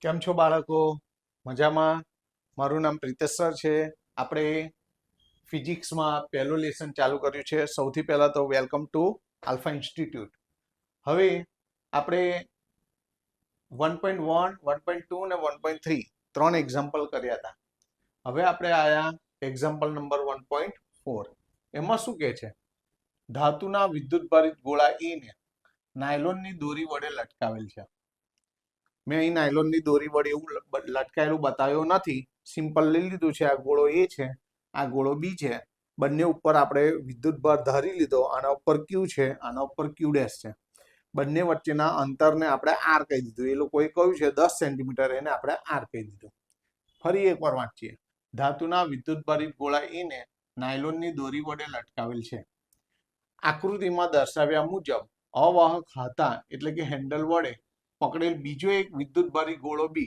કેમ છો બાળકો? મજામાં? મારું નામ પ્રિતેશ સર છે. આપણે ફિઝિક્સમાં પહેલું લેસન ચાલુ કર્યું છે. સૌથી પહેલા તો વેલકમ ટુ આલ્ફા ઇન્સ્ટિટ્યૂટ. હવે આપણે 1.1, 1.2 અને 1.3 ત્રણ એક્ઝામ્પલ કર્યા હતા. હવે આપણે આયા એક્ઝામ્પલ નંબર 1.4. એમાં શું કહે છે? ધાતુના વિદ્યુતભારિત ગોળા E ને નાયલોનની દોરી વડે લટકાવેલ છે. મેં અહીં નાયલોનની દોરી વડે એવું લટકાયેલું બતાવ્યો નથી. સિમ્પલ લઈ લીધું છે. આ ગોળો A છે, આ ગોળો B છે. બંને ઉપર આપણે વિદ્યુતભાર ધારી લીધો. આના ઉપર Q છે, આના ઉપર Q' છે. બંને વચ્ચેના અંતરને આપણે R કહી દીધું. એ લોકોએ કહ્યું છે 10 સેન્ટીમીટર, એને આપણે R કહી દીધું. ફરી એકવાર વાંચીએ. ધાતુના વિદ્યુતભારિત ગોળા E ને નાયલોનની દોરી વડે લટકાવેલ છે. આકૃતિમાં દર્શાવ્યા મુજબ અવાહક હાથા એટલે કે હેન્ડલ વડે પકડેલ બીજો એક વિદ્યુતભારી ગોળો B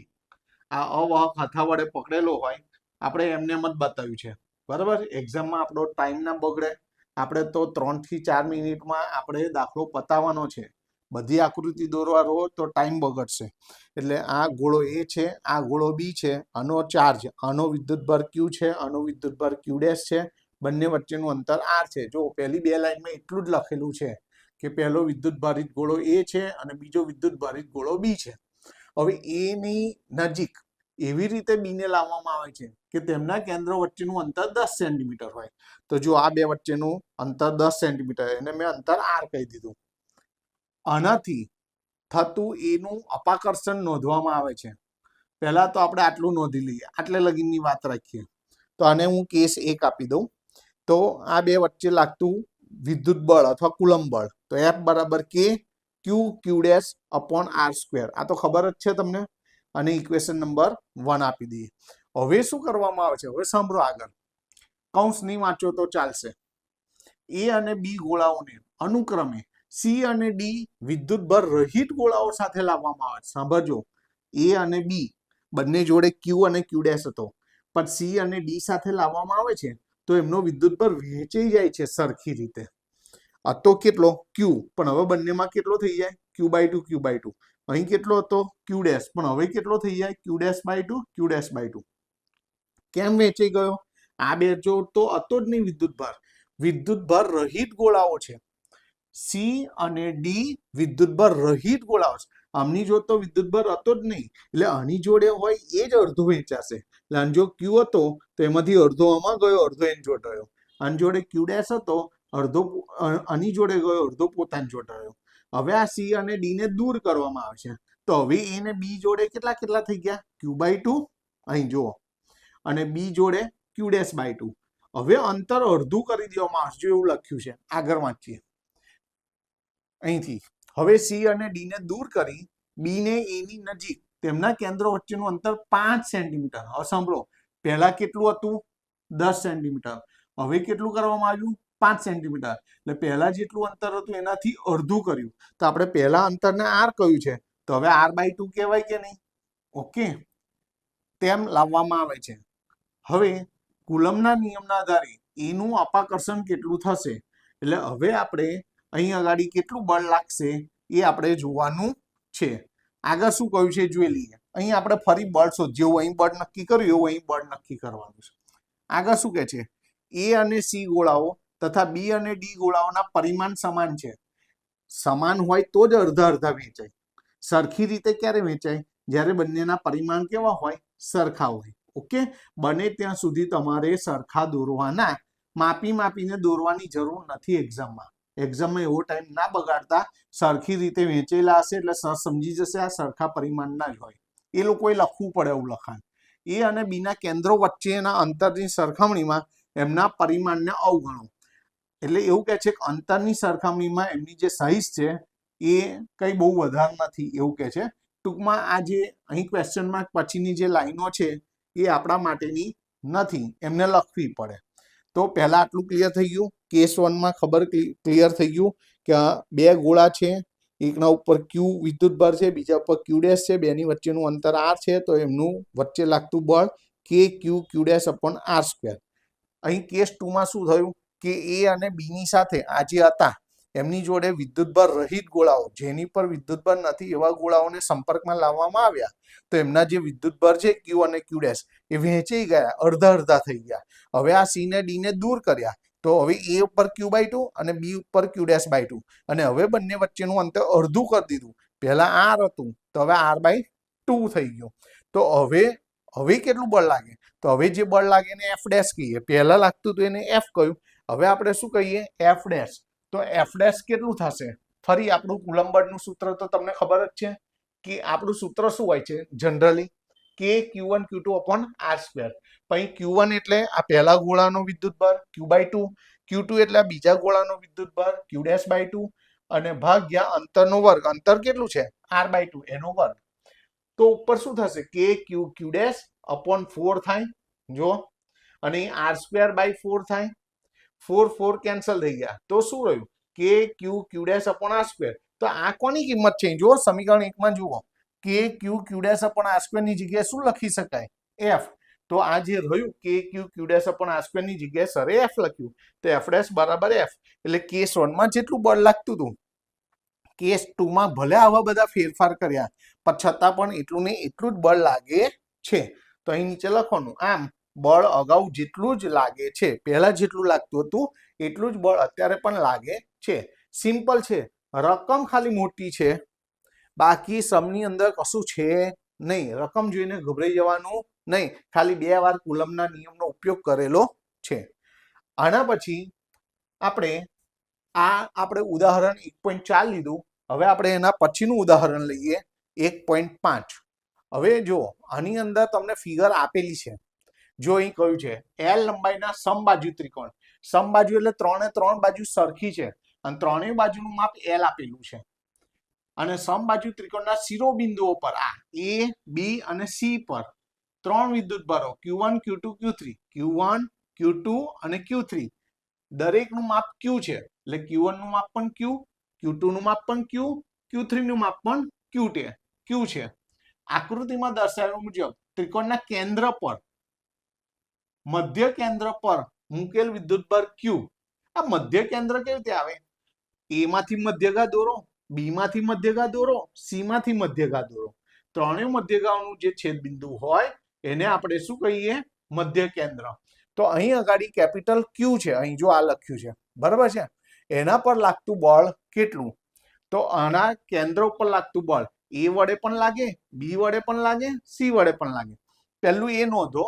આ અવાહક હાથા વડે પકડેલો હોય. આપણે એમને એમ જ બતાવ્યું છે, બરાબર. એક્ઝામમાં આપણો ટાઈમ ના બગડે. આપણે તો 3 થી 4 મિનિટમાં આપણે દાખલો પતાવવાનો છે. બધી આકૃતિ દોરવા રહો તો ટાઈમ બગડશે. એટલે આ ગોળો A છે, આ ગોળો B છે. આનો ચાર્જ, આનો વિદ્યુતભાર Q છે, આનો વિદ્યુતભાર Q' છે. બંને વચ્ચેનું અંતર R છે. જો પહેલી બે લાઈનમાં એટલું જ લખેલું છે કે પહેલો વિદ્યુતભારિત ગોળો A છે અને બીજો વિદ્યુતભારિત ગોળો B છે. હવે A ની નજીક એવી રીતે B ને લાવવામાં આવે છે કે તેમના કેન્દ્ર વચ્ચેનું અંતર 10 સેન્ટીમીટર હોય. તો જો આ બે વચ્ચેનું અંતર 10 સેન્ટીમીટર, એને મેં અંતર R કહી દીધું. આનાથી થતું A નું અપાકર્ષણ નોંધવામાં આવે છે. પહેલા તો આપણે આટલું નોંધી લઈએ, આટલે લગીનની વાત રાખીએ. તો આને હું કેસ 1 આપી દઉં. તો આ બે વચ્ચે લાગતું વિદ્યુત બળ અથવા કુલમ બળ, તો F બરાબર K Q' upon R². આ તો ખબર જ છે તમને. અને ઇક્વેશન નંબર 1 આપી દઈએ. હવે શું કરવામાં આવે છે? હવે સાંભળો આગળ. કૌંસ નહીં વાંચો તો ચાલશે. A અને B ગોળાઓને અનુક્રમે C અને D વિદ્યુતભાર રહિત ગોળાઓ સાથે લાવવામાં આવે છે. સાંભળજો, A અને B બંને જોડે Q અને Q' હતો, પણ C અને D સાથે લાવવામાં આવે છે તો એમનો વિદ્યુતભાર વહેંચાઈ જાય છે સરખી રીતે. આ તો કેટલો? Q, પણ હવે બંનેમાં કેટલો થઈ જાય? Q/2 Q/2. અહીં કેટલો હતો? Q', પણ હવે કેટલો થઈ જાય? Q'/2 Q'/2. કેમ વેચાઈ ગયો? આ બે જોડ તો હતો જ નહીં વિદ્યુતભાર. વિદ્યુતભાર રહિત ગોળાઓ છે. C અને D વિદ્યુતભાર રહિત ગોળાઓ છે. આમની જોડે તો વિદ્યુતભાર હતો જ નહીં, એટલે આની જોડે હોય એ જ અડધો વેચાશે. એટલે આની જો Q હતો તો એમાંથી અડધો આમાં ગયો, અડધો એની જોડે રહ્યો. આની જોડે Q' હતો, અડધો આની જોડે ગયો, અડધો પોતાની જોડે રહ્યો. હવે આ C અને D ને દૂર કરવામાં આવે છે. તો હવે A ને B જોડે કેટલા કેટલા થઈ ગયા? Q/2, અહીં જુઓ, અને B જોડે Q'/2. હવે અંતર અડધું કરી દેવામાં આવશે. જો એવું લખ્યું છે, આગળ વાંચીએ અહીંથી. હવે C અને D ને દૂર કરી B ને A ની નજીક તેમના કેન્દ્રો વચ્ચેનું અંતર 5 સેન્ટીમીટર. હવે સાંભળો, પહેલા કેટલું હતું? 10 સેન્ટીમીટર. હવે કેટલું કરવામાં આવ્યું? 5 સેન્ટીમીટર. એટલે પહેલા જેટલું અંતર હતું એનાથી અડધું કર્યું. તો આપણે પહેલા અંતરને R કહ્યું છે, તો હવે R/2 કહેવાય કે નહીં? ઓકે, તેમ લાવવામાં આવે છે. હવે કુલમના નિયમના આધારે એનું અપાકર્ષણ કેટલું થશે? એટલે હવે આપણે અહીં આગળ કેટલું બળ લાગશે એ આપણે જોવાનું છે. આગળ શું કહ્યું છે જોઈ લઈએ. અહીં આપણે ફરી બળ શોધ, જેવું અહીં બળ નક્કી કર્યું એવું અહીં બળ નક્કી કરવાનું છે. આગળ શું કહે છે? A અને C ગોળાઓ તથા B અને D ગોળાઓના પરિમાણ સમાન છે. સમાન હોય તો જ અડધા અડધા વેચાય. સરખી રીતે ક્યારે વેચાય? જ્યારે બંનેના પરિમાણ કેવા હોય? સરખા હોય. ઓકે, બને ત્યાં સુધી તમારે સરખા દોરવાના. માપીને દોરવાની જરૂર નથી એક્ઝામમાં. એક્ઝામમાં એવો ટાઈમ ના બગાડતા. સરખી રીતે વેચેલા હશે એટલે સર સમજી જશે આ સરખા પરિમાણના જ હોય. એ લોકોએ લખવું પડે એવું લખાણ. A અને B ના કેન્દ્રો વચ્ચેના અંતરની સરખામણીમાં એમના પરિમાણને અવગણો. એટલે એવું કહે છે કે અંતરની સરખામણીમાં એમની જે સાઈઝ છે એ કંઈ બહુ વધારે નથી એવું કહે છે. ટૂંકમાં આ જે અહીં ક્વેશ્ચન માર્ક પછીની જે લાઈનો છે એ આપણા માટેની નથી, એમને લખવી પડે. તો પહેલા આટલું ક્લિયર થઈ ગયું. કેસ 1માં ખબર ક્લિયર થઈ ગયું કે બે ગોળા છે, એકના ઉપર Q વિદ્યુતભાર છે, બીજા ઉપર Q' છે, બેની વચ્ચેનું અંતર R છે, તો એમનું વચ્ચે લાગતું બળ K Q'/R². અહીં કેસ 2માં શું થયું કે A અને B ની સાથે આ જે હતા એમની જોડે વિદ્યુતભાર રહિત ગોળાઓ, જેની પર વિદ્યુતભાર નથી એવા ગોળાઓને સંપર્કમાં લાવવામાં આવ્યા તો એમના જે વિદ્યુતભાર છે ક્યુ અને ક્યુ ડેશ એ વહેંચાઈ ગયા, અડધા અડધા થઈ ગયા. હવે આ સી ને ડી ને દૂર કર્યા તો હવે એ ઉપર Q/2 અને બી ઉપર Q'/2 અને હવે બંને વચ્ચેનું અંતર અડધું કરી દીધું. પહેલા R હતું તો હવે R/2 થઈ ગયું. તો હવે કેટલું બળ લાગે? તો હવે જે બળ લાગે એને F' કહીએ. પહેલા લાગતું હતું એને F કહ્યું, હવે આપણે શું કહીએ? F'. તો F' કેટલું થશે? ફરી આપણું કુલમ્બ બળનું સૂત્ર તો તમને ખબર જ છે કે આપણું સૂત્ર શું હોય છે જનરલી? કે Q1 Q2 upon R². પછી Q1 એટલે આ પહેલા ગોળાનો વિદ્યુતભાર Q/2, Q2 એટલે આ બીજા ગોળાનો વિદ્યુતભાર Q'/2 અને ભાગ્યા અંતરનો વર્ગ. અંતર કેટલું છે? R/2 એનો વર્ગ. તો ઉપર શું થશે? કે Q' upon 4 થાય જો, અને R²/4 થાય. 4 કેન્સલ થઈ ગયા તો શું રહ્યું? કે Q' upon R². તો આ કોની કિંમત છે? જો સમીકરણ 1 માં જુઓ કે Q' upon R² ની જગ્યાએ શું લખી શકાય? F. તો આ જે રહ્યું કે Q' upon R² ની જગ્યાએ સરે F લખ્યું તો F' બરાબર F. એટલે કેસ 1 માં જેટલું બળ લાગતું હતું કેસ 2 માં ભલે આવા બધા ફેરફાર કર્યા પણ છતાં પણ એટલું ને એટલું જ બળ લાગે છે. તો અહીં નીચે લખવાનું. આમ બળ અગાઉ જેટલું જ લાગે છે, પહેલા જેટલું લાગતું હતું એટલું જ બળ અત્યારે પણ લાગે છે. સિમ્પલ છે. રકમ ખાલી મોટી છે, બાકી સમની અંદર કશું છે નહીં. રકમ જોઈને ગભરાઈ જવાનું નહીં. ખાલી 2 વાર કુલમ્બના નિયમનો ઉપયોગ કરેલો છે. આના પછી આપણે ઉદાહરણ 1.4 લીધું. હવે આપણે એના પછીનું ઉદાહરણ લઈએ 1.5. હવે જો આની અંદર તમને ફિગર આપેલી છે. જો અહીં કહ્યું છે L લંબાઈના સમબાજુ ત્રિકોણ. સમબાજુ એટલે 3 એ 3 બાજુ સરખી છે અને ત્રણેય બાજુનું માપ L આપેલું છે. અને સમબાજુ ત્રિકોણના શિરોબિંદુઓ પર આ A, B અને C પર 3 વિદ્યુતભારો Q1, Q2, Q3, Q1, Q2 અને Q3 દરેકનું માપ Q છે. એટલે Q1 નું માપ પણ Q, Q2 નું માપ પણ Q, Q3 નું માપ પણ Q છે. આકૃતિમાં દર્શાવ્યા મુજબ ત્રિકોણના કેન્દ્ર પર, મધ્ય કેન્દ્ર પર મૂકેલ વિદ્યુતભાર Q. આ મધ્ય કેન્દ્ર કેવી રીતે આવે? A માંથી મધ્યગા દોરો, B માંથી મધ્યગા દોરો, C માંથી મધ્યગા દોરો. ત્રણેય મધ્યગાઓનું જે છેદબિંદુ હોય એને આપણે શું કહીએ? મધ્ય કેન્દ્ર. તો અહીં આગળ કેપિટલ Q છે. અહીં જો આ લખ્યું છે બરાબર છે. એના પર લાગતું બળ કેટલું? તો આના કેન્દ્ર ઉપર લાગતું બળ A વડે પણ લાગે, B વડે પણ લાગે, C વડે પણ લાગે. પહેલું એ નોંધો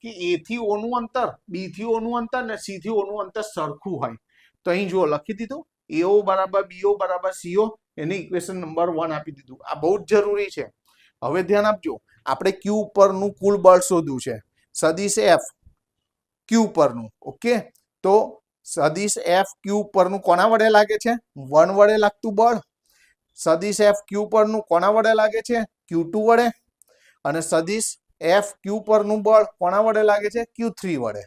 કે A થી O નું અંતર, B થી O નું અંતર અને C થી O નું અંતર સરખું હોય. તો અહીં જો લખી દીધું AO બરાબર BO બરાબર CO. એને ઇક્વેશન નંબર 1 આપી દીધું. આ બહુ જ જરૂરી છે. હવે ધ્યાન આપજો. આપણે Q ઉપરનું કુલ બળ શોધવું છે. સદિશ F Q પરનું. ઓકે, તો સદિશ F Q પરનું કોના વડે લાગે છે? 1 વડે લાગતું બળ. સદિશ F Q પરનું કોના વડે લાગે છે? Q2 વડે. અને સદિશ F Q પરનું બળ કોના વડે લાગે છે? Q3 વડે.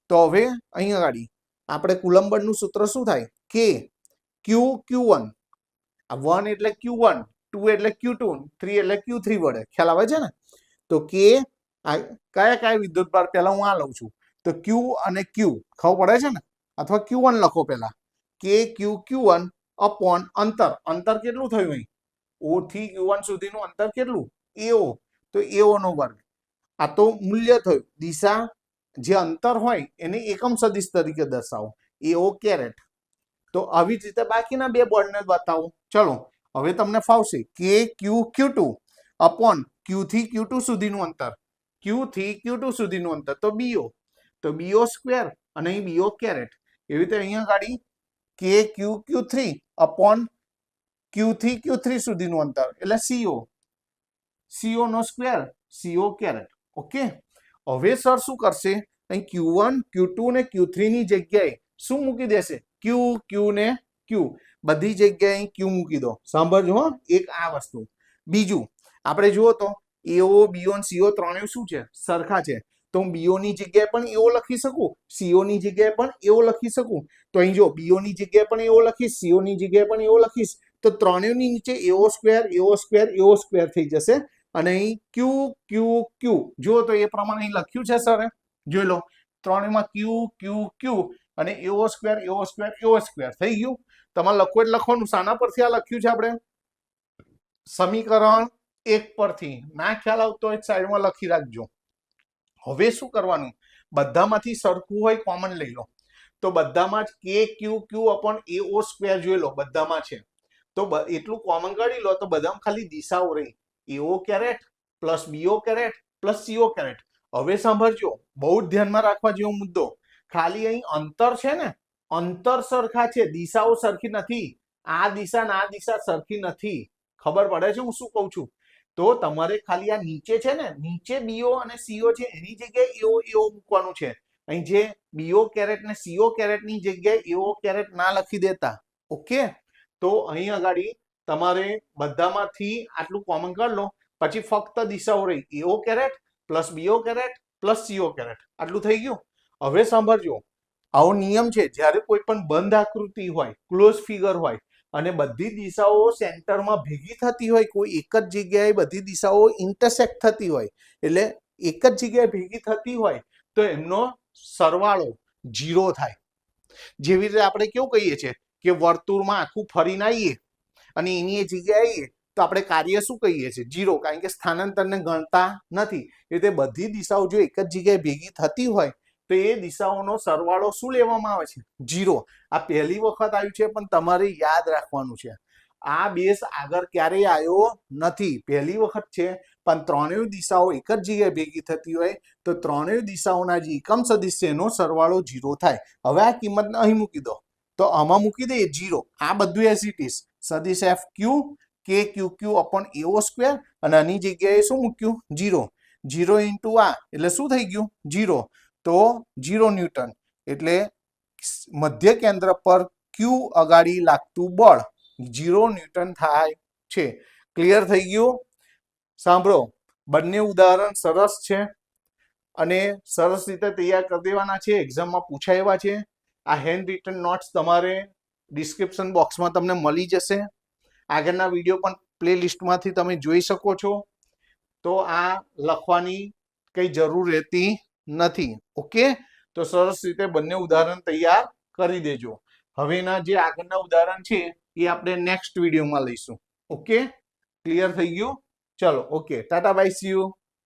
તો હવે અહીં આગળ આપણે કુલમ્બ બળનું સૂત્ર શું થાય? કે Q1. આ 1 એટલે Q1, 2 એટલે Q2, 3 એટલે Q3 વડે. ખ્યાલ આવે છે ને? તો કે કયા વિદ્યુતભાર? પહેલા હું આ લઉં છું. તો Q અને Q ખબર પડે છે ને? અથવા Q1 લખો પહેલા. કે Q1 અપોન અંતર. અંતર કેટલું થયું અહીં? O થી Q1 સુધીનું અંતર કેટલું? AO. તો AO નો વર્ગ. આ તો મૂલ્ય થયું. દિશા જે અંતર હોય એને એકમ સદિશ તરીકે દર્શાવો. AO caret. તો આવી જ રીતે બાકીના બે બળને બતાવો. ચલો હવે તમને ફાવશે. કે Q2 અપોન Q થી Q2 સુધીનું અંતર, Q થી Q2 સુધીનું અંતર તો BO. તો BO સ્ક્વેર અને અહીં BO કેરેટ. એવી રીતે અહીંયા ગાડી કે Q3 અપોન Q થી Q3 સુધીનું અંતર એટલે CO નો સ્ક્વેર, CO કેરેટ. ઓકે, હવે સર શું કરશે? અહીં Q1, Q2 ને Q3 ની જગ્યાએ શું મૂકી દેશે? Q ને Q. બધી જગ્યાએ Q મૂકી દો. સાંભળજો હો એક આ વસ્તુ. બીજું આપણે જુઓ તો AO, BO અને CO ત્રણેય શું છે? સરખા છે. તો હું BO ની જગ્યાએ પણ AO લખી શકું, CO ની જગ્યાએ પણ AO લખી શકું. તો અહીં જો BO ની જગ્યાએ પણ AO લખીશ, CO ની જગ્યાએ પણ AO લખીશ તો ત્રણેયની નીચે AO square, AO square, AO square થઈ જશે. અને અહીં Q જુઓ તો એ પ્રમાણે અહીં લખ્યું છે સર. જોઈ લો ત્રણેયમાં Q અને એવો સ્ક્વેર એવો સ્ક્વેર એવો સ્ક્વેર થઈ ગયું. તમારે લખવું એટલે લખવાનું. શાના પરથી આ લખ્યું છે આપણે? સમીકરણ 1 પરથી. ના ખ્યાલ આવતો હોય સાઈડમાં લખી રાખજો. હવે શું કરવાનું? બધામાંથી સરખું હોય કોમન લઈ લો. તો બધામાં જ કે ક્યુ ક્યુ અપોન એઓ સ્ક્વેર જોઈ લો, બધામાં છે. તો એટલું કોમન કાઢી લો તો બધામાં ખાલી દિશાઓ રહી. AO caret plus BO caret plus CO caret. હવે સાંભળજો, બહુ જ ધ્યાનમાં રાખવા જેવો મુદ્દો. ખાલી અહીં અંતર છે ને, અંતર સરખા છે, દિશાઓ સરખી નથી. આ દિશા ને આ દિશા સરખી નથી. ખબર પડે છે હું શું કહું છું? તો તમારે ખાલી આ નીચે છે ને, નીચે બીઓ અને સીઓ છે એની જગ્યાએ એઓ એઓ મૂકવાનું છે. અહીં જે બીઓ કેરેટ ને સીઓ કેરેટ ની જગ્યાએ એઓ કેરેટ ના લખી દેતા. ઓકે, તો અહીં આગળ તમારે બધામાંથી આટલું કોમન કરી લો. પછી ફક્ત દિશાઓ રહી, AO caret plus BO caret plus CO caret. આટલું થઈ ગયું. હવે સાંભળજો, આવો નિયમ છે જ્યારે કોઈ પણ બંધ આકૃતિ હોય, ક્લોઝ ફિગર હોય અને બધી દિશાઓ સેન્ટરમાં ભેગી થતી હોય, કોઈ એક જ જગ્યાએ બધી દિશાઓ ઇન્ટરસેક્ટ થતી હોય, એટલે એક જ જગ્યાએ ભેગી થતી હોય તો એમનો સરવાળો 0 થાય. જેવી રીતે આપણે કેવું કહીએ છીએ કે વર્તુળમાં આખું ફરીને આવીએ અને એની એ જગ્યાએ આવીએ તો આપણે કાર્ય શું કહીએ છીએ? 0, કારણ કે સ્થાનાંતરને ગણતા નથી. એ રીતે બધી દિશાઓ જો એક જ જગ્યાએ ભેગી થતી હોય તો એ દિશાઓનો સરવાળો શું લેવામાં આવે છે? 0. આ પહેલી વખત આવ્યું છે પણ તમારે યાદ રાખવાનું છે. આ બેઝ આગળ ક્યારેય આવ્યો નથી, પહેલી વખત છે. પણ ત્રણેય દિશાઓ એક જ જગ્યાએ ભેગી થતી હોય તો ત્રણેય દિશાઓના જે એકમ સદિશ છે એનો સરવાળો 0 થાય. હવે આ કિંમતને અહીં મૂકી દો તો આમાં મૂકી દઈએ 0. આ બધું એઝ ઇટ ઇઝ સદિશ એફ ક્યુ કે ક્યુ ક્યુ અપોન એઓ સ્ક્વેર અને આની જગ્યાએ શું મૂક્યું? 0. 0 ઇન્ટુ આ એટલે શું થઈ ગયું? 0. તો 0 ન્યૂટન એટલે મધ્ય કેન્દ્ર પર ક્યુ અગાડી લાગતું બળ 0 ન્યૂટન થાય છે. ક્લિયર થઈ ગયું? સાંભળો, બંને ઉદાહરણ સરસ છે અને સરસ રીતે તૈયાર કરી દેવાના છે. એક્ઝામમાં પૂછાય એવા છે. આ હેન્ડ રિટન નોટ્સ તમારે ડિસ્ક્રિપ્શન બોક્સમાં તમને મળી જશે. આગળના વિડીયો પણ પ્લેલિસ્ટમાંથી તમે જોઈ શકો છો. તો આ લખવાની કઈ જરૂર રહેતી નથી. ઓકે, તો સરસ રીતે બંને ઉદાહરણ તૈયાર કરી દેજો. હવેના જે આગળના ઉદાહરણ છે એ આપણે નેક્સ્ટ વિડીયોમાં લઈશું. ઓકે, ક્લિયર થઈ ગયું? ચલો, okay, Tata by, C you.